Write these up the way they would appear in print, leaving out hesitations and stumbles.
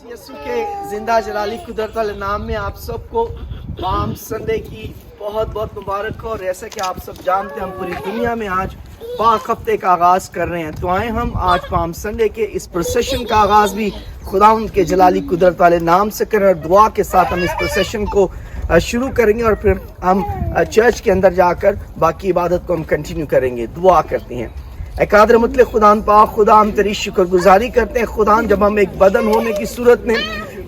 یسوع کے زندہ جلالی قدرت والے نام میں آپ سب کو پام سنڈے کی بہت بہت مبارک ہو. اور ایسا کہ آپ سب جانتے ہیں ہم پوری دنیا میں آج پاک ہفتے کا آغاز کر رہے ہیں, تو آئیں ہم آج پام سنڈے کے اس پروسیشن کا آغاز بھی خداوند کے جلالی قدرت والے نام سے کریں, اور دعا کے ساتھ ہم اس پروسیشن کو شروع کریں گے, اور پھر ہم چرچ کے اندر جا کر باقی عبادت کو ہم کنٹینیو کریں گے. دعا کرتے ہیں. اے قادر مطلق خداوند پاک خدا, ہم تیری شکر گزاری کرتے ہیں خداوند, جب ہم ایک بدن ہونے کی صورت میں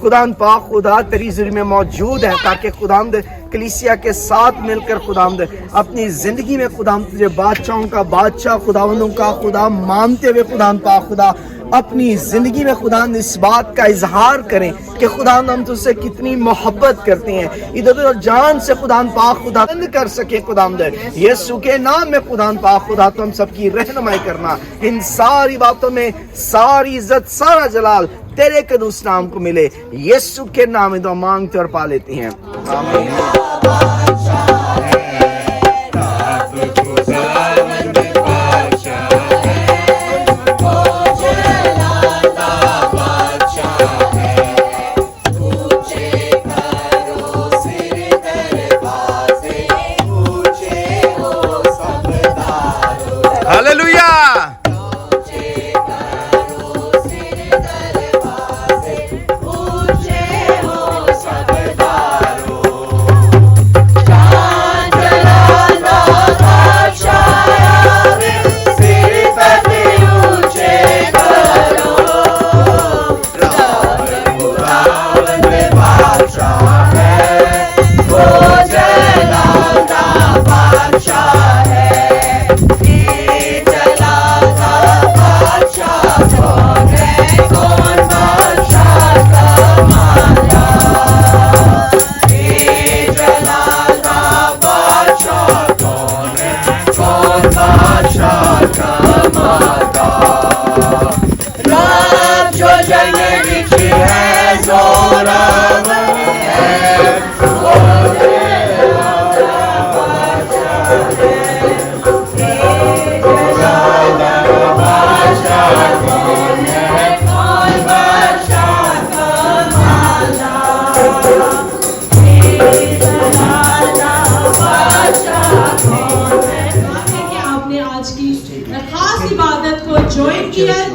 خداوند پاک خدا تیری حضوری میں موجود ہیں, تاکہ خداوند کلیسیا کے ساتھ مل کر خداوند اپنی زندگی میں خداوند تجھے بادشاہوں کا بادشاہ خداوندوں کا خدا مانتے ہوئے خداوند پاک خدا اپنی زندگی میں خداوند اس بات کا اظہار کریں کہ خداوند ہم تجھ سے کتنی محبت کرتے ہیں, ادھر ادھر جان سے خداوند پاک خدا بند کر سکے خداوند یسوع کے نام میں خداوند پاک خدا تو ہم سب کی رہنمائی کرنا. ان ساری باتوں میں ساری عزت سارا جلال تیرے قدوس نام کو ملے. یسوع کے نام میں دعا مانگتے اور پا لیتے ہیں, آمین.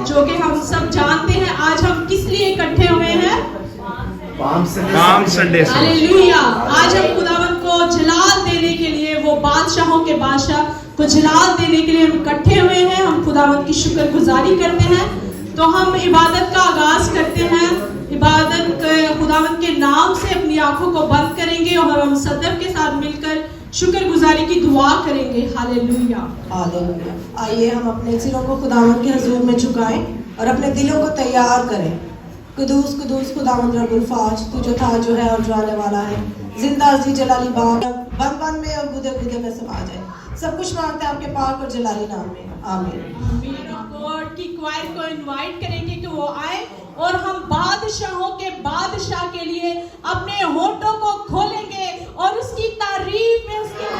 جو کہ ہم سب جانتے ہیں آج ہم کس لیے اکٹھے ہوئے ہیں, پام سنڈے. ہاللیلویا. آج ہم خداوند کو جلال دینے کے لیے, وہ بادشاہوں کے بادشاہ کو جلال دینے کے لیے ہم اکٹھے ہوئے ہیں. ہم خداوند کی شکر گزاری کرتے ہیں, تو ہم عبادت کا آغاز کرتے ہیں. عبادت خداوند کے نام سے اپنی آنکھوں کو بند کریں گے اور ہم صدف کے ساتھ مل کر شکر گزاری کی دعا کریں گے. ہاللیلویا. ہاللیلویا. آئیے ہم اپنے سروں کو خداوند کے حضور میں جھکائیں اور اپنے دلوں کو تیار کریں. قدوس قدوس خداوند رب الفاج, تو جو تھا جو ہے اور جو آنے والا ہے, زندہ عزیز جلالی باغ بند بند میں اور گودے گودے میں سما جائے. سب کچھ مانگتے ہیں آپ کے پاک اور جلالی نام میں, آمین. گاڈ کی کوائر کو انوائٹ کریں گے کہ وہ آئے اور ہم بادشاہوں کے بادشاہ کے لیے اپنے ہونٹوں کو کھولیں گے اور اس کی تعریف میں اس کے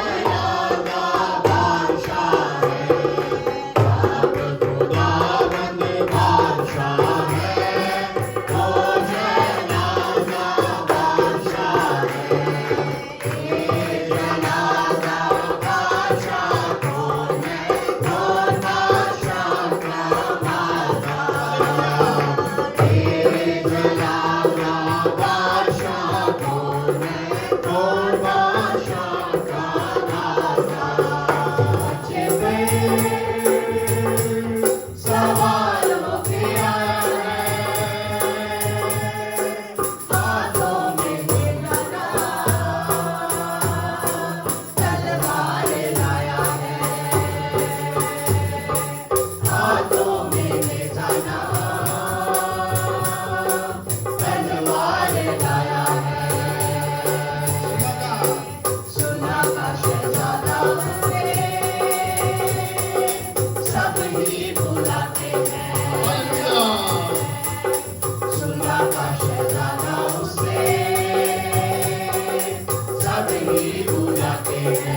Amen.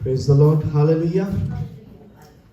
Praise the Lord, hallelujah.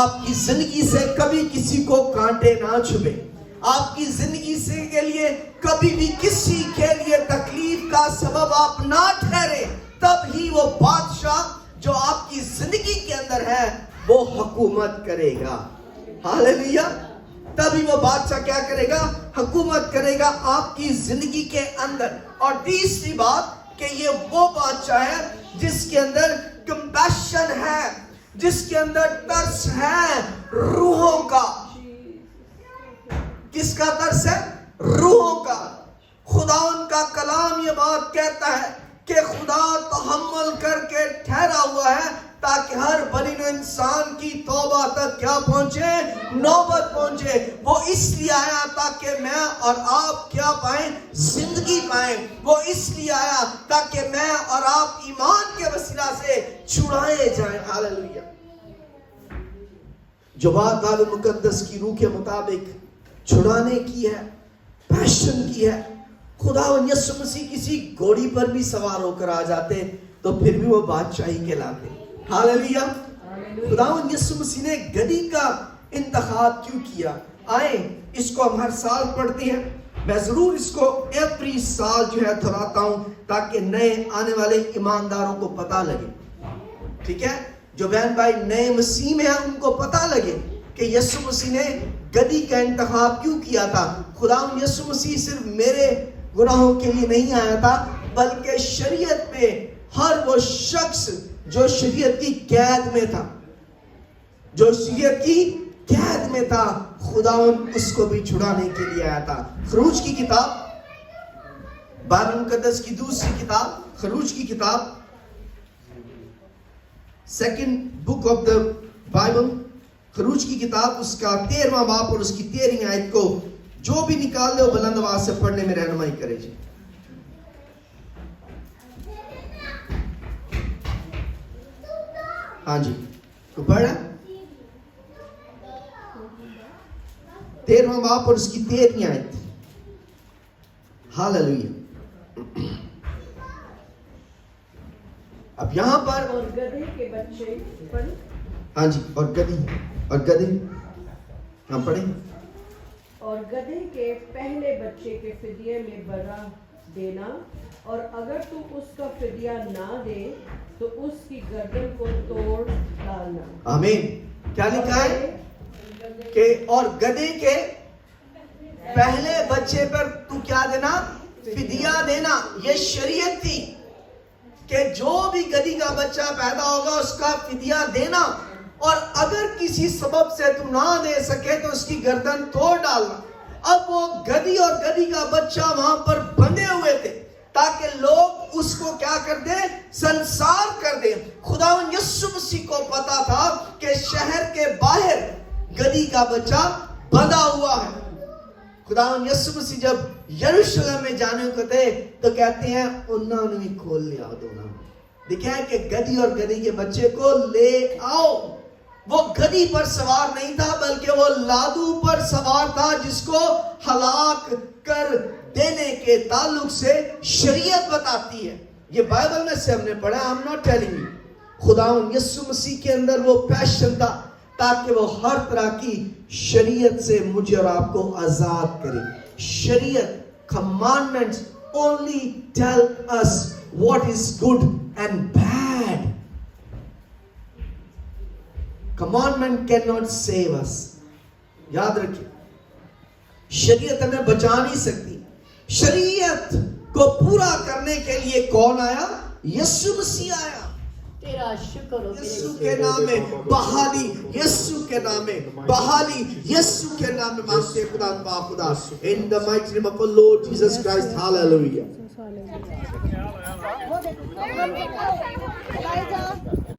آپ کی زندگی سے کبھی کسی کو کانٹے نہ چھپے, آپ کی زندگی سے کے لیے کبھی بھی کسی کے لیے تکلیف کا سبب آپ نہ ٹھہرے, تب ہی وہ بادشاہ جو آپ کی زندگی کے اندر ہے وہ حکومت کرے گا. ہاللیلویا. تبھی وہ بادشاہ کیا کرے گا؟ حکومت کرے گا آپ کی زندگی کے اندر. اور تیسری بات کہ یہ وہ بادشاہ ہے جس کے اندر کمپیشن ہے, جس کے اندر ترس ہے روحوں کا. کس کا ترس ہے؟ روحوں کا. خداوند کا کلام یہ بات کہتا ہے کہ خدا تحمل کر کے ٹھہرا ہوا ہے تاکہ ہر بنی نوع انسان کی توبہ تک کیا پہنچے؟ نوبت پہنچے. وہ اس لیے آیا تاکہ میں اور آپ کیا پائیں؟ زندگی پائیں. وہ اس لیے آیا تاکہ میں اور آپ ایمان کے وسیلہ سے چھڑائے جائیں. ہاللیلویا. جو بات کتاب مقدس کی روح کے مطابق چھڑانے کی ہے, پیشن کی ہے, خداوند یسوع مسیح کسی گھوڑی پر بھی سوار ہو کر آ جاتے تو پھر بھی وہ بادشاہی کہلاتے. ہاللیلویا. خداوند یسوع مسیح نے گدی کا انتخاب کیوں کیا؟ آئیں اس کو ہم ہر سال پڑھتے ہیں. میں ضرور اس کو ایوری سال جو ہے دہراتا ہوں تاکہ نئے آنے والے ایمانداروں کو پتہ لگے. ٹھیک ہے, جو بہن بھائی نئے مسیح میں ہیں ان کو پتہ لگے کہ یسوع مسیح نے گدی کا انتخاب کیوں کیا تھا. خداوند یسوع مسیح صرف میرے گناہوں کے لیے نہیں آیا تھا بلکہ شریعت پہ ہر وہ شخص جو شریعت کی قید میں تھا, جو شریعت کی قید میں تھا, خداوند اس کو بھی چھڑانے کے لیے آیا تھا. خروج کی کتاب, بائبل مقدس کی دوسری کتاب خروج کی کتاب, second book of the Bible, خروج کی کتاب اس کا 13واں باب اور اس کی 13ویں آیت کو جو بھی نکال لے وہ بلند آواز سے پڑھنے میں رہنمائی کرے جی. ہاں جی, تو پڑھ 13واں باب اور اس کی 13ویں آیت. ہاللیلویا. اب یہاں پر اور گدھے کے بچے پڑھ. ہاں جی, اور گدھے ہاں پڑھیں. اور گدھے کے پہلے بچے کے فدیے میں برا دینا, اور اگر تو اس کا فدیہ نہ دے تو اس کی گردن کو توڑ ڈالنا. آمین. کیا لکھا ہے کہ اور گدھے کے پہلے بچے پر تو کیا دینا؟ فدیہ دینا. یہ شریعت تھی کہ جو بھی گدھی کا بچہ پیدا ہوگا اس کا فدیہ دینا, اور اگر کسی سبب سے تو نہ دے سکے تو اس کی گردن توڑ ڈالنا. اب وہ گدھی اور گدھی کا بچہ وہاں پر بندھے ہوئے تھے تاکہ لوگ اس کو کیا کر دیں؟ سنسار کر دیں. خداوند یسوع مسیح کو پتا تھا کہ شہر کے باہر گدھی کا بچہ بندھا ہوا ہے. خداوند یسوع مسیح جب یروشلم میں جانے کو تھے تو کہتے ہیں انہوں نے بھی کھول لیا دونوں. دیکھا ہے کہ گدھی اور گدھی کے بچے کو لے آؤ. وہ گدھی پر سوار نہیں تھا بلکہ وہ لادو پر سوار تھا جس کو ہلاک کر دینے کے تعلق سے شریعت بتاتی ہے. یہ بائبل میں سے ہم نے پڑھا. I'm not telling you. خداوند یسوع مسیح کے اندر وہ پیشن تھا تاکہ وہ ہر طرح کی شریعت سے مجھے اور آپ کو آزاد کرے. شریعت, commandments only tell us what is good and bad. Commandment cannot save us. یاد رکھیں, شریعت ہمیں بچا نہیں سکتی. شریعت کو پورا کرنے کے لیے کون آیا؟ یسوع مسیح آیا. تیرا شکر ہو یسوع کے نام میں بحالی, یسوع کے نام میں بحالی, یسوع کے نام میں مانگتے خدا پاک خدا. In the mighty name of our Lord Jesus Christ. Hallelujah.